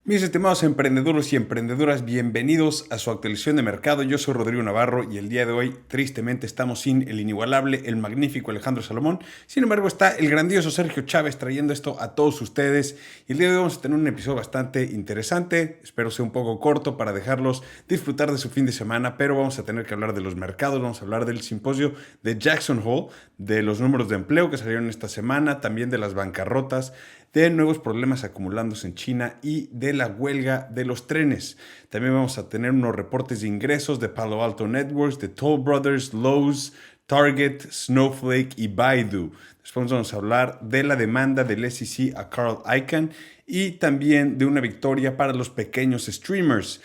Mis estimados emprendedores y emprendedoras, bienvenidos a su actualización de mercado. Yo soy Rodrigo Navarro y el día de hoy, tristemente, estamos sin el inigualable, el magnífico Alejandro Salomón. Sin embargo, está el grandioso Sergio Chávez trayendo esto a todos ustedes. Y el día de hoy vamos a tener un episodio bastante interesante. Espero sea un poco corto para dejarlos disfrutar de su fin de semana, pero vamos a tener que hablar de los mercados, vamos a hablar del simposio de Jackson Hole, de los números de empleo que salieron esta semana, también de las bancarrotas, de nuevos problemas acumulándose en China y de la huelga de los trenes. También vamos a tener unos reportes de ingresos de Palo Alto Networks, de Toll Brothers, Lowe's, Target, Snowflake y Baidu. Después vamos a hablar de la demanda del SEC a Carl Icahn y también de una victoria para los pequeños streamers.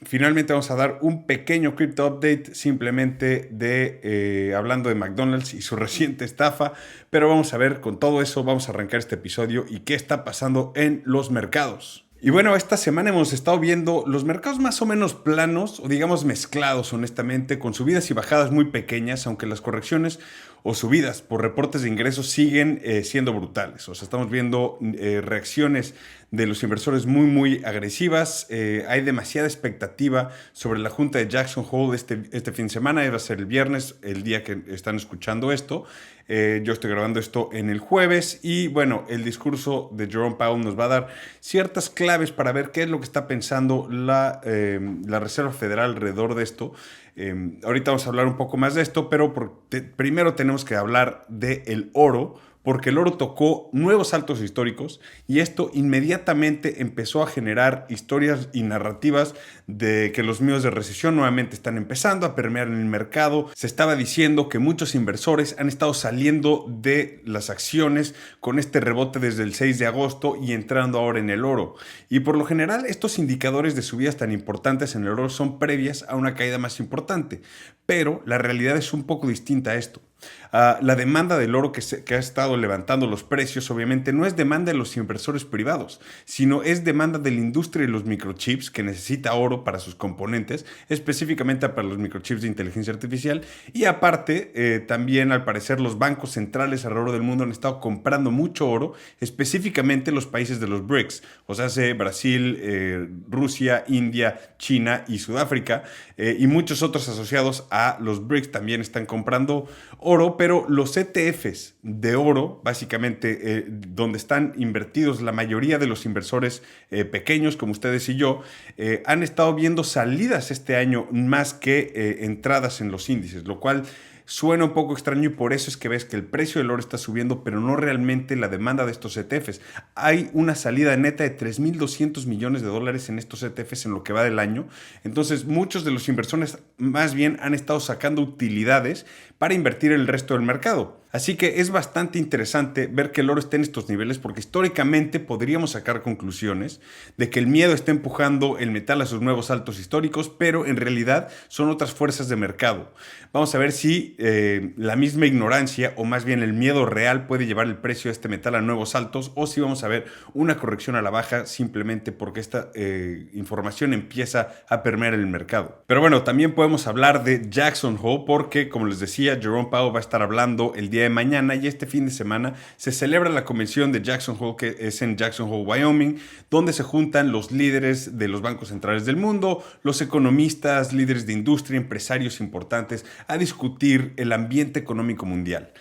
Finalmente vamos a dar un pequeño crypto update simplemente de hablando de McDonald's y su reciente estafa, pero vamos a ver con todo eso, vamos a arrancar este episodio y qué está pasando en los mercados. Y bueno, esta semana hemos estado viendo los mercados más o menos planos o digamos mezclados honestamente, con subidas y bajadas muy pequeñas, aunque las correcciones o subidas por reportes de ingresos siguen siendo brutales. O sea, estamos viendo reacciones de los inversores muy agresivas. Hay demasiada expectativa sobre la junta de Jackson Hole este fin de semana. Va a ser el viernes, el día que están escuchando esto. Yo estoy grabando esto en el jueves y bueno, el discurso de Jerome Powell nos va a dar ciertas claves para ver qué es lo que está pensando la Reserva Federal alrededor de esto. Ahorita vamos a hablar un poco más de esto, pero primero tenemos que hablar del oro, porque el oro tocó nuevos altos históricos y esto inmediatamente empezó a generar historias y narrativas de que los miedos de recesión nuevamente están empezando a permear en el mercado. Se estaba diciendo que muchos inversores han estado saliendo de las acciones con este rebote desde el 6 de agosto y entrando ahora en el oro. Y por lo general estos indicadores de subidas tan importantes en el oro son previas a una caída más importante, pero la realidad es un poco distinta a esto. La demanda del oro que ha estado levantando los precios obviamente no es demanda de los inversores privados, sino es demanda de la industria de los microchips que necesita oro para sus componentes, específicamente para los microchips de inteligencia artificial. Y aparte, también al parecer los bancos centrales alrededor del mundo han estado comprando mucho oro, específicamente los países de los BRICS, o sea, Brasil, Rusia, India, China y Sudáfrica, y muchos otros asociados a los BRICS también están comprando oro, pero los ETFs de oro, básicamente donde están invertidos la mayoría de los inversores pequeños como ustedes y yo, han estado viendo salidas este año más que entradas en los índices, lo cual suena un poco extraño y por eso es que ves que el precio del oro está subiendo, pero no realmente la demanda de estos ETFs. Hay una salida neta de 3.200 millones de dólares en estos ETFs en lo que va del año. Entonces, muchos de los inversores más bien han estado sacando utilidades para invertir en el resto del mercado. Así que es bastante interesante ver que el oro esté en estos niveles porque históricamente podríamos sacar conclusiones de que el miedo está empujando el metal a sus nuevos altos históricos, pero en realidad son otras fuerzas de mercado. Vamos a ver si la misma ignorancia o más bien el miedo real puede llevar el precio de este metal a nuevos altos o si vamos a ver una corrección a la baja simplemente porque esta información empieza a permear el mercado. Pero bueno, también podemos hablar de Jackson Hole porque, como les decía, Jerome Powell va a estar hablando el día de mañana y este fin de semana se celebra la convención de Jackson Hole, que es en Jackson Hole, Wyoming, donde se juntan los líderes de los bancos centrales del mundo, los economistas, líderes de industria, empresarios importantes, a discutir el ambiente económico mundial.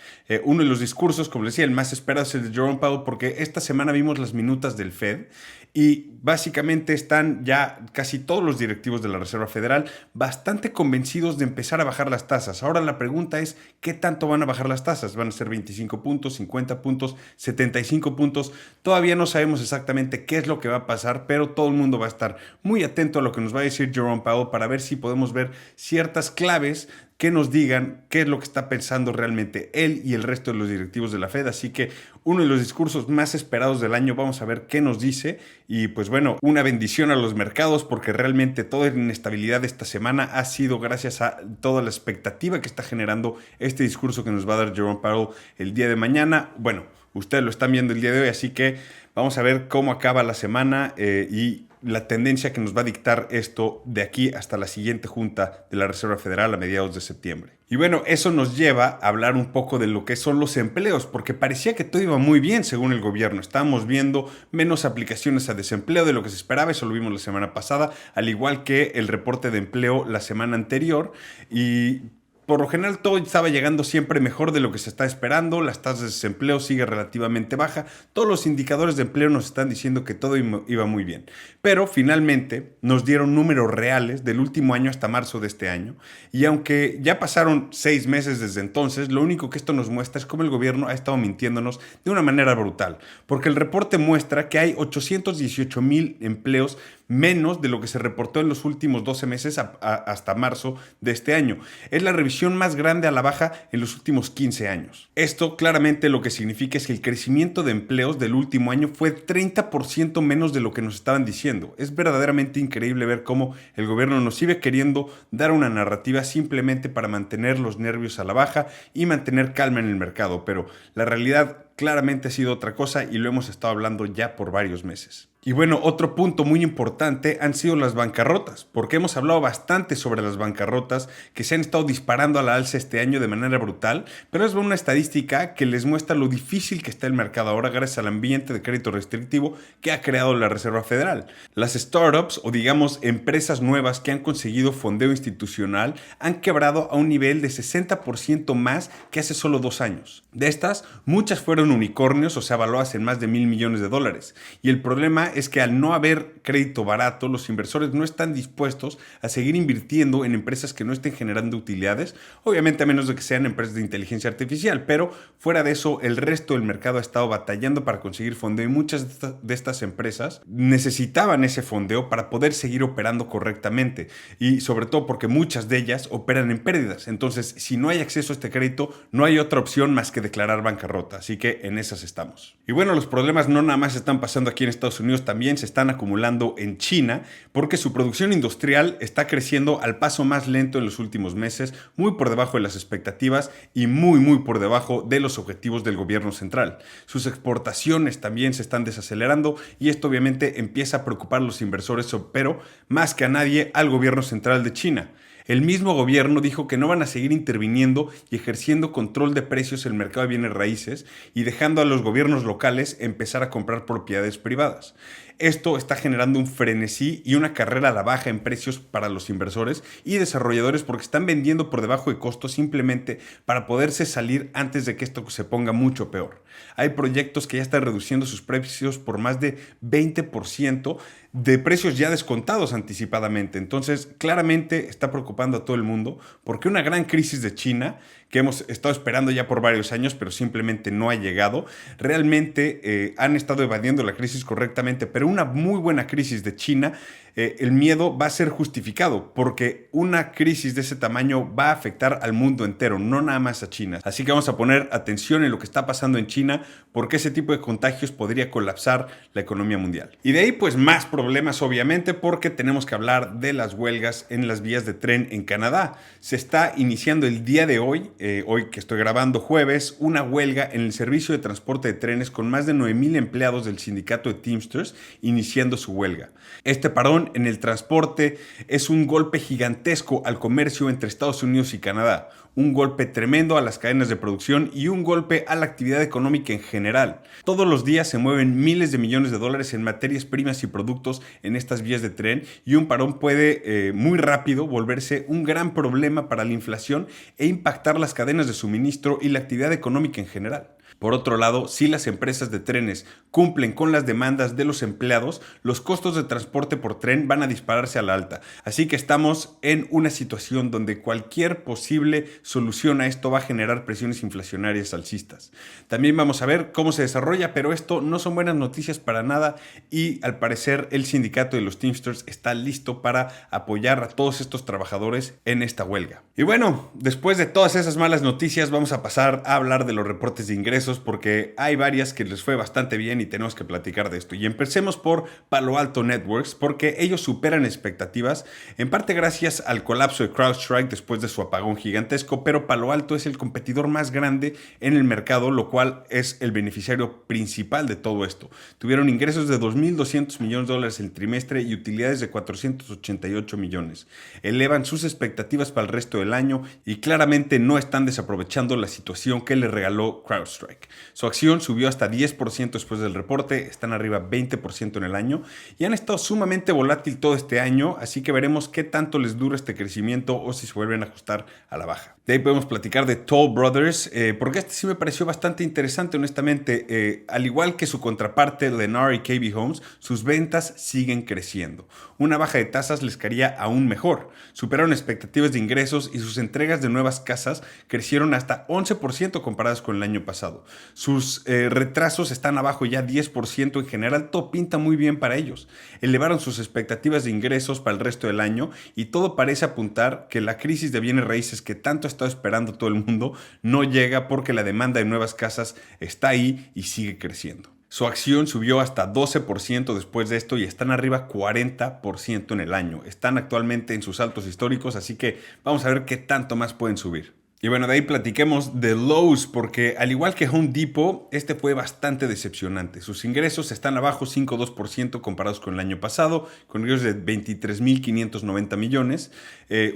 Uno de los discursos, como les decía, el más esperado es el de Jerome Powell porque esta semana vimos las minutas del Fed y básicamente están ya casi todos los directivos de la Reserva Federal bastante convencidos de empezar a bajar las tasas. Ahora la pregunta es, ¿qué tanto van a bajar las tasas? ¿Van a ser 25 puntos, 50 puntos, 75 puntos? Todavía no sabemos exactamente qué es lo que va a pasar, pero todo el mundo va a estar muy atento a lo que nos va a decir Jerome Powell para ver si podemos ver ciertas claves que nos digan qué es lo que está pensando realmente él y el resto de los directivos de la Fed. Así que uno de los discursos más esperados del año, vamos a ver qué nos dice. Y pues bueno, una bendición a los mercados porque realmente toda la inestabilidad de esta semana ha sido gracias a toda la expectativa que está generando este discurso que nos va a dar Jerome Powell el día de mañana. Bueno, ustedes lo están viendo el día de hoy, así que vamos a ver cómo acaba la semana y la tendencia que nos va a dictar esto de aquí hasta la siguiente junta de la Reserva Federal a mediados de septiembre. Y bueno, eso nos lleva a hablar un poco de lo que son los empleos, porque parecía que todo iba muy bien según el gobierno. Estábamos viendo menos aplicaciones a desempleo de lo que se esperaba, eso lo vimos la semana pasada, al igual que el reporte de empleo la semana anterior. Y por lo general todo estaba llegando siempre mejor de lo que se está esperando, las tasas de desempleo sigue relativamente baja, todos los indicadores de empleo nos están diciendo que todo iba muy bien. Pero finalmente nos dieron números reales del último año hasta marzo de este año, y aunque ya pasaron 6 meses desde entonces, lo único que esto nos muestra es cómo el gobierno ha estado mintiéndonos de una manera brutal, porque el reporte muestra que hay 818,000 empleos menos de lo que se reportó en los últimos 12 meses hasta marzo de este año. Es la revisión más grande a la baja en los últimos 15 años. Esto claramente lo que significa es que el crecimiento de empleos del último año fue 30% menos de lo que nos estaban diciendo. Es verdaderamente increíble ver cómo el gobierno nos sigue queriendo dar una narrativa simplemente para mantener los nervios a la baja y mantener calma en el mercado, pero la realidad claramente ha sido otra cosa y lo hemos estado hablando ya por varios meses. Y bueno, otro punto muy importante han sido las bancarrotas, porque hemos hablado bastante sobre las bancarrotas que se han estado disparando a la alza este año de manera brutal, pero es una estadística que les muestra lo difícil que está el mercado ahora gracias al ambiente de crédito restrictivo que ha creado la Reserva Federal. Las startups, o digamos empresas nuevas que han conseguido fondeo institucional, han quebrado a un nivel de 60% más que hace solo 2 años. De estas, muchas fueron unicornios, o sea, valuadas en más de $1,000 millones. Y el problema es que al no haber crédito barato, los inversores no están dispuestos a seguir invirtiendo en empresas que no estén generando utilidades, obviamente a menos de que sean empresas de inteligencia artificial, pero fuera de eso, el resto del mercado ha estado batallando para conseguir fondeo y muchas de estas empresas necesitaban ese fondeo para poder seguir operando correctamente y sobre todo porque muchas de ellas operan en pérdidas. Entonces, si no hay acceso a este crédito, no hay otra opción más que declarar bancarrota, así que en esas estamos. Y bueno, los problemas no nada más están pasando aquí en Estados Unidos, también se están acumulando en China porque su producción industrial está creciendo al paso más lento en los últimos meses, muy por debajo de las expectativas y muy por debajo de los objetivos del gobierno central. Sus exportaciones también se están desacelerando y esto obviamente empieza a preocupar a los inversores, pero más que a nadie al gobierno central de China. El mismo gobierno dijo que no van a seguir interviniendo y ejerciendo control de precios en el mercado de bienes raíces y dejando a los gobiernos locales empezar a comprar propiedades privadas. Esto está generando un frenesí y una carrera a la baja en precios para los inversores y desarrolladores porque están vendiendo por debajo de costo simplemente para poderse salir antes de que esto se ponga mucho peor. Hay proyectos que ya están reduciendo sus precios por más de 20% de precios ya descontados anticipadamente. Entonces, claramente está preocupando a todo el mundo porque una gran crisis de China, que hemos estado esperando ya por varios años, pero simplemente no ha llegado, realmente han estado evadiendo la crisis correctamente, pero una muy buena crisis de China, el miedo va a ser justificado porque una crisis de ese tamaño va a afectar al mundo entero, no nada más a China. Así que vamos a poner atención en lo que está pasando en China porque ese tipo de contagios podría colapsar la economía mundial. Y de ahí pues más problemas obviamente porque tenemos que hablar de las huelgas en las vías de tren en Canadá. Se está iniciando el día de hoy, hoy que estoy grabando jueves, una huelga en el servicio de transporte de trenes con más de 9,000 empleados del sindicato de Teamsters iniciando su huelga. Este parón en el transporte es un golpe gigantesco al comercio entre Estados Unidos y Canadá, un golpe tremendo a las cadenas de producción y un golpe a la actividad económica en general. Todos los días se mueven miles de millones de dólares en materias primas y productos en estas vías de tren y un parón puede muy rápido volverse un gran problema para la inflación e impactar las cadenas de suministro y la actividad económica en general. Por otro lado, si las empresas de trenes cumplen con las demandas de los empleados, los costos de transporte por tren van a dispararse a la alta. Así que estamos en una situación donde cualquier posible solución a esto va a generar presiones inflacionarias alcistas. También vamos a ver cómo se desarrolla, pero esto no son buenas noticias para nada y al parecer el sindicato de los Teamsters está listo para apoyar a todos estos trabajadores en esta huelga. Y bueno, después de todas esas malas noticias vamos a pasar a hablar de los reportes de ingresos ingresos porque hay varias que les fue bastante bien y tenemos que platicar de esto. Y empecemos por Palo Alto Networks porque ellos superan expectativas, en parte gracias al colapso de CrowdStrike después de su apagón gigantesco, pero Palo Alto es el competidor más grande en el mercado, lo cual es el beneficiario principal de todo esto. Tuvieron ingresos de $2.200 millones el trimestre y utilidades de 488 millones. Elevan sus expectativas para el resto del año y claramente no están desaprovechando la situación que le regaló CrowdStrike. Su acción subió hasta 10% después del reporte, están arriba 20% en el año y han estado sumamente volátil todo este año, así que veremos qué tanto les dura este crecimiento o si se vuelven a ajustar a la baja. De ahí podemos platicar de Toll Brothers, porque este sí me pareció bastante interesante, honestamente. Al igual que su contraparte Lennar y KB Homes, sus ventas siguen creciendo. Una baja de tasas les caería aún mejor. Superaron expectativas de ingresos y sus entregas de nuevas casas crecieron hasta 11% comparadas con el año pasado. Sus retrasos están abajo ya 10%. En general, todo pinta muy bien para ellos. Elevaron sus expectativas de ingresos para el resto del año y todo parece apuntar que la crisis de bienes raíces que tanto ha estado esperando todo el mundo no llega porque la demanda de nuevas casas está ahí y sigue creciendo. Su acción subió hasta 12% después de esto y están arriba 40% en el año. Están actualmente en sus altos históricos, así que vamos a ver qué tanto más pueden subir. Y bueno, de ahí platiquemos de Lowe's, porque al igual que Home Depot, este fue bastante decepcionante. Sus ingresos están abajo 5,2% comparados con el año pasado, con ingresos de 23.590 millones.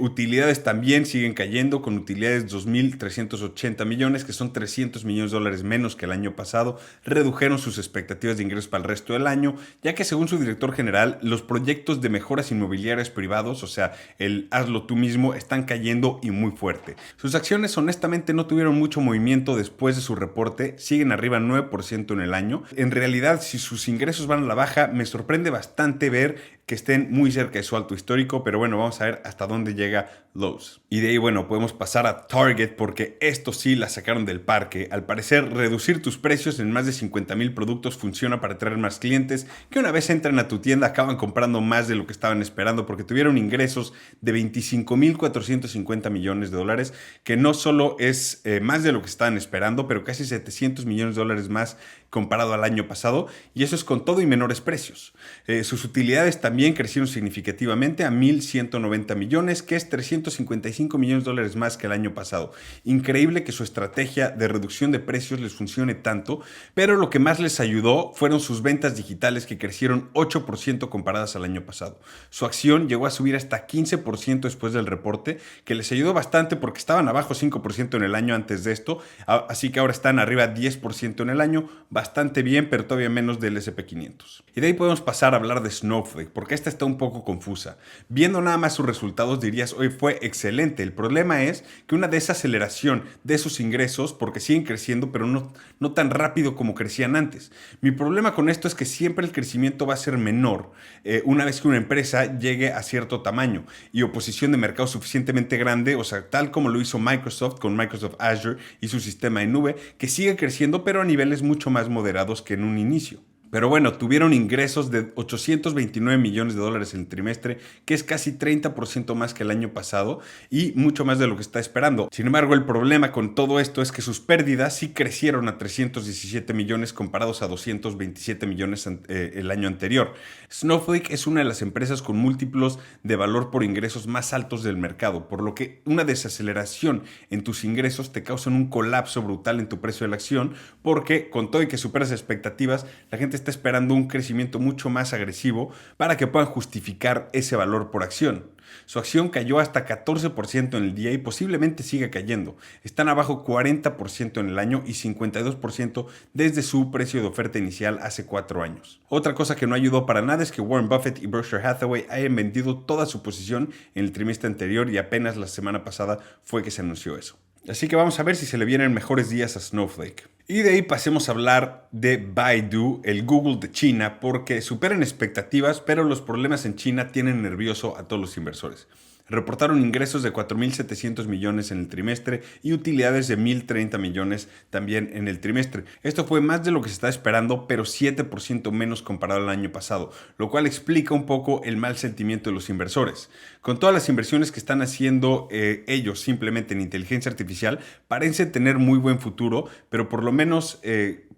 Utilidades también siguen cayendo, con utilidades de 2.380 millones, que son $300 millones menos que el año pasado. Redujeron sus expectativas de ingresos para el resto del año, ya que según su director general, los proyectos de mejoras inmobiliarias privados, o sea, el hazlo tú mismo, están cayendo y muy fuerte. Sus acciones honestamente no tuvieron mucho movimiento después de su reporte, siguen arriba 9% en el año. En realidad, si sus ingresos van a la baja, me sorprende bastante ver que estén muy cerca de su alto histórico, pero bueno, vamos a ver hasta dónde llega Lowe's. Y de ahí, bueno, podemos pasar a Target porque esto sí la sacaron del parque. Al parecer, reducir tus precios en más de 50,000 productos funciona para atraer más clientes que una vez entran a tu tienda acaban comprando más de lo que estaban esperando porque tuvieron ingresos de $25.450 millones, que no solo es más de lo que estaban esperando, pero casi $700 millones más comparado al año pasado, y eso es con todo y menores precios. Sus utilidades también crecieron significativamente a 1.190 millones, que es $355 millones más que el año pasado. Increíble que su estrategia de reducción de precios les funcione tanto, pero lo que más les ayudó fueron sus ventas digitales que crecieron 8% comparadas al año pasado. Su acción llegó a subir hasta 15% después del reporte, que les ayudó bastante porque estaban abajo 5% en el año antes de esto, así que ahora están arriba 10% en el año, bastante bien, pero todavía menos del S&P 500. Y de ahí podemos pasar a hablar de Snowflake, porque esta está un poco confusa. Viendo nada más sus resultados dirías, hoy fue excelente. El problema es que una desaceleración de sus ingresos, porque siguen creciendo, pero no tan rápido como crecían antes. Mi problema con esto es que siempre el crecimiento va a ser menor una vez que una empresa llegue a cierto tamaño y oposición de mercado suficientemente grande, o sea, tal como lo hizo Microsoft con Microsoft Azure y su sistema en nube, que sigue creciendo, pero a niveles mucho más moderados que en un inicio. Pero bueno, tuvieron ingresos de $829 millones en el trimestre, que es casi 30% más que el año pasado y mucho más de lo que está esperando. Sin embargo, el problema con todo esto es que sus pérdidas sí crecieron a 317 millones comparados a 227 millones el año anterior. Snowflake es una de las empresas con múltiplos de valor por ingresos más altos del mercado, por lo que una desaceleración en tus ingresos te causa un colapso brutal en tu precio de la acción, porque con todo y que superas expectativas, la gente está esperando un crecimiento mucho más agresivo para que puedan justificar ese valor por acción. Su acción cayó hasta 14% en el día y posiblemente siga cayendo. Están abajo 40% en el año y 52% desde su precio de oferta inicial hace 4 años. Otra cosa que no ayudó para nada es que Warren Buffett y Berkshire Hathaway hayan vendido toda su posición en el trimestre anterior y apenas la semana pasada fue que se anunció eso. Así que vamos a ver si se le vienen mejores días a Snowflake. Y de ahí pasemos a hablar de Baidu, el Google de China, porque superan expectativas, pero los problemas en China tienen nervioso a todos los inversores. Reportaron ingresos de 4.700 millones en el trimestre y utilidades de 1.030 millones también en el trimestre. Esto fue más de lo que se estaba esperando, pero 7% menos comparado al año pasado, lo cual explica un poco el mal sentimiento de los inversores. Con todas las inversiones que están haciendo ellos simplemente en inteligencia artificial, parece tener muy buen futuro, pero por lo menos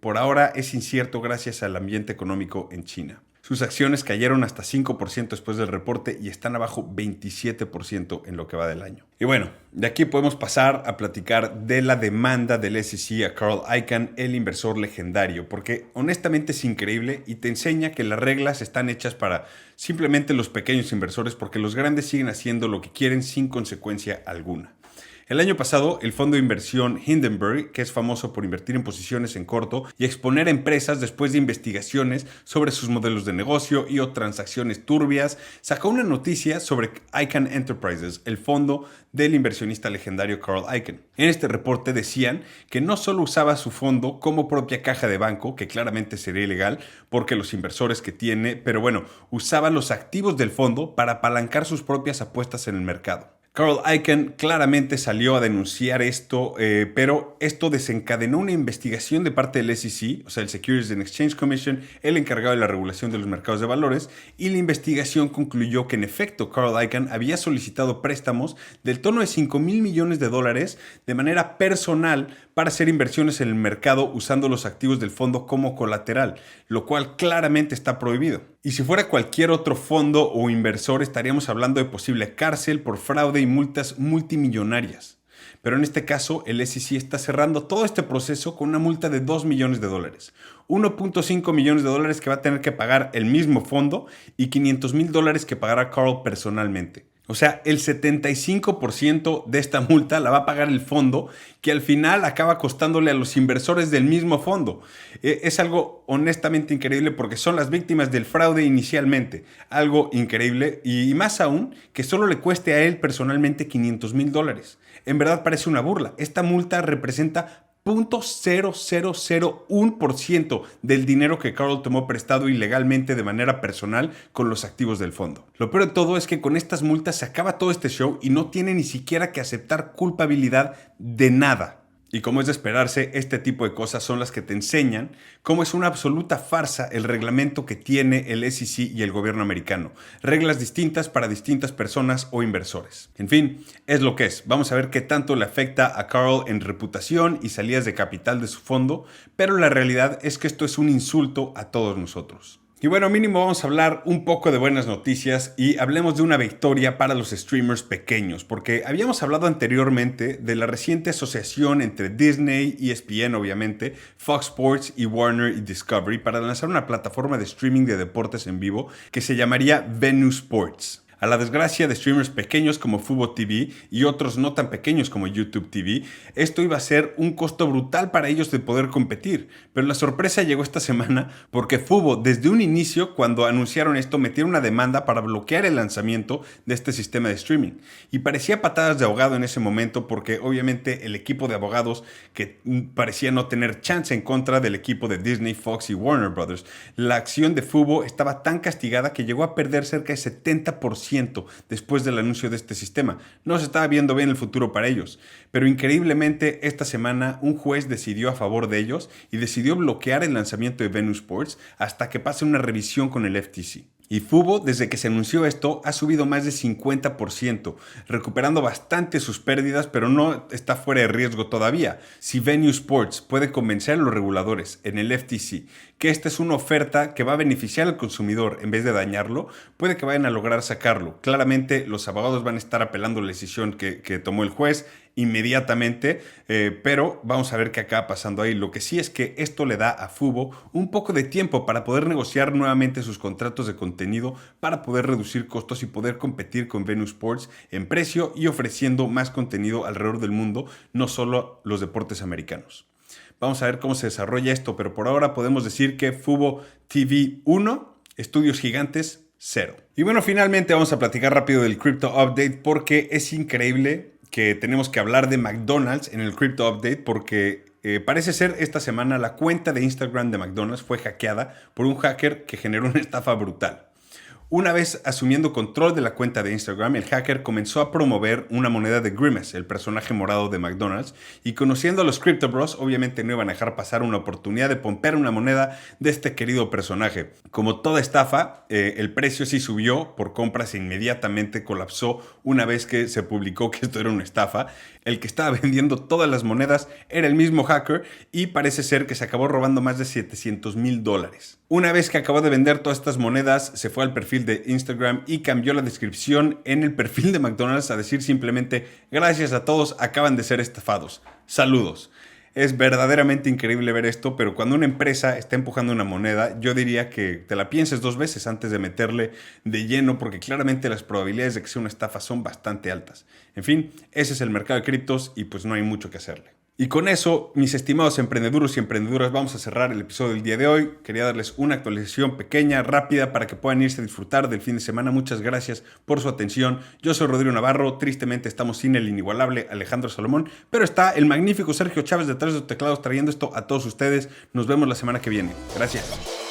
por ahora es incierto gracias al ambiente económico en China. Sus acciones cayeron hasta 5% después del reporte y están abajo 27% en lo que va del año. Y bueno, de aquí podemos pasar a platicar de la demanda del SEC a Carl Icahn, el inversor legendario, porque honestamente es increíble y te enseña que las reglas están hechas para simplemente los pequeños inversores, porque los grandes siguen haciendo lo que quieren sin consecuencia alguna. El año pasado, el fondo de inversión Hindenburg, que es famoso por invertir en posiciones en corto y exponer a empresas después de investigaciones sobre sus modelos de negocio y o transacciones turbias, sacó una noticia sobre Icahn Enterprises, el fondo del inversionista legendario Carl Icahn. En este reporte decían que no solo usaba su fondo como propia caja de banco, que claramente sería ilegal porque los inversores que tiene, pero bueno, usaba los activos del fondo para apalancar sus propias apuestas en el mercado. Carl Icahn claramente salió a denunciar esto, pero esto desencadenó una investigación de parte del SEC, o sea, el Securities and Exchange Commission, el encargado de la regulación de los mercados de valores, y la investigación concluyó que en efecto Carl Icahn había solicitado préstamos del tono de $5,000 millones de manera personal para hacer inversiones en el mercado usando los activos del fondo como colateral, lo cual claramente está prohibido. Y si fuera cualquier otro fondo o inversor, estaríamos hablando de posible cárcel por fraude y multas multimillonarias. Pero en este caso, el SEC está cerrando todo este proceso con una multa de $2 millones. $1.5 millones que va a tener que pagar el mismo fondo y $500,000 que pagará Carl personalmente. O sea, el 75% de esta multa la va a pagar el fondo, que al final acaba costándole a los inversores del mismo fondo. Es algo honestamente increíble porque son las víctimas del fraude inicialmente. Algo increíble y más aún que solo le cueste a él personalmente $500,000. En verdad parece una burla. Esta multa representa 0.0001% del dinero que Carl tomó prestado ilegalmente de manera personal con los activos del fondo. Lo peor de todo es que con estas multas se acaba todo este show y no tiene ni siquiera que aceptar culpabilidad de nada. Y como es de esperarse, este tipo de cosas son las que te enseñan cómo es una absoluta farsa el reglamento que tiene el SEC y el gobierno americano. Reglas distintas para distintas personas o inversores. En fin, es lo que es. Vamos a ver qué tanto le afecta a Carl en reputación y salidas de capital de su fondo, pero la realidad es que esto es un insulto a todos nosotros. Y bueno, mínimo vamos a hablar un poco de buenas noticias y hablemos de una victoria para los streamers pequeños, porque habíamos hablado anteriormente de la reciente asociación entre Disney, ESPN obviamente, Fox Sports y Warner y Discovery para lanzar una plataforma de streaming de deportes en vivo que se llamaría Venu Sports. A la desgracia de streamers pequeños como Fubo TV y otros no tan pequeños como YouTube TV, esto iba a ser un costo brutal para ellos de poder competir. Pero la sorpresa llegó esta semana porque Fubo, desde un inicio, cuando anunciaron esto, metieron una demanda para bloquear el lanzamiento de este sistema de streaming. Y parecía patadas de ahogado en ese momento porque obviamente el equipo de abogados que parecía no tener chance en contra del equipo de Disney, Fox y Warner Brothers. La acción de Fubo estaba tan castigada que llegó a perder cerca de 70% después del anuncio de este sistema. No se estaba viendo bien el futuro para ellos, pero increíblemente esta semana un juez decidió a favor de ellos y decidió bloquear el lanzamiento de Venu Sports hasta que pase una revisión con el FTC. Y Fubo, desde que se anunció esto, ha subido más de 50%, recuperando bastante sus pérdidas, pero no está fuera de riesgo todavía. Si Venu Sports puede convencer a los reguladores en el FTC que esta es una oferta que va a beneficiar al consumidor en vez de dañarlo, puede que vayan a lograr sacarlo. Claramente los abogados van a estar apelando la decisión que tomó el juez inmediatamente, pero vamos a ver qué acaba pasando ahí. Lo que sí es que esto le da a Fubo un poco de tiempo para poder negociar nuevamente sus contratos de contenido, para poder reducir costos y poder competir con Venu Sports en precio y ofreciendo más contenido alrededor del mundo, no solo los deportes americanos. Vamos a ver cómo se desarrolla esto, pero por ahora podemos decir que Fubo TV 1, estudios gigantes 0. Y bueno, finalmente vamos a platicar rápido del Crypto Update porque es increíble que tenemos que hablar de McDonald's en el Crypto Update porque parece ser esta semana la cuenta de Instagram de McDonald's fue hackeada por un hacker que generó una estafa brutal. Una vez asumiendo control de la cuenta de Instagram, el hacker comenzó a promover una moneda de Grimace, el personaje morado de McDonald's, y conociendo a los Crypto Bros, obviamente no iban a dejar pasar una oportunidad de pompear una moneda de este querido personaje. Como toda estafa, el precio sí subió por compras e inmediatamente colapsó una vez que se publicó que esto era una estafa. El que estaba vendiendo todas las monedas era el mismo hacker y parece ser que se acabó robando más de $700,000. Una vez que acabó de vender todas estas monedas, se fue al perfil de Instagram y cambió la descripción en el perfil de McDonald's a decir simplemente: gracias a todos, acaban de ser estafados. Saludos. Es verdaderamente increíble ver esto, pero cuando una empresa está empujando una moneda, yo diría que te la pienses 2 veces antes de meterle de lleno, porque claramente las probabilidades de que sea una estafa son bastante altas. En fin, ese es el mercado de criptos y pues no hay mucho que hacerle. Y con eso, mis estimados emprendedores y emprendedoras, vamos a cerrar el episodio del día de hoy. Quería darles una actualización pequeña, rápida, para que puedan irse a disfrutar del fin de semana. Muchas gracias por su atención. Yo soy Rodrigo Navarro. Tristemente estamos sin el inigualable Alejandro Salomón, pero está el magnífico Sergio Chávez detrás de los teclados trayendo esto a todos ustedes. Nos vemos la semana que viene. Gracias.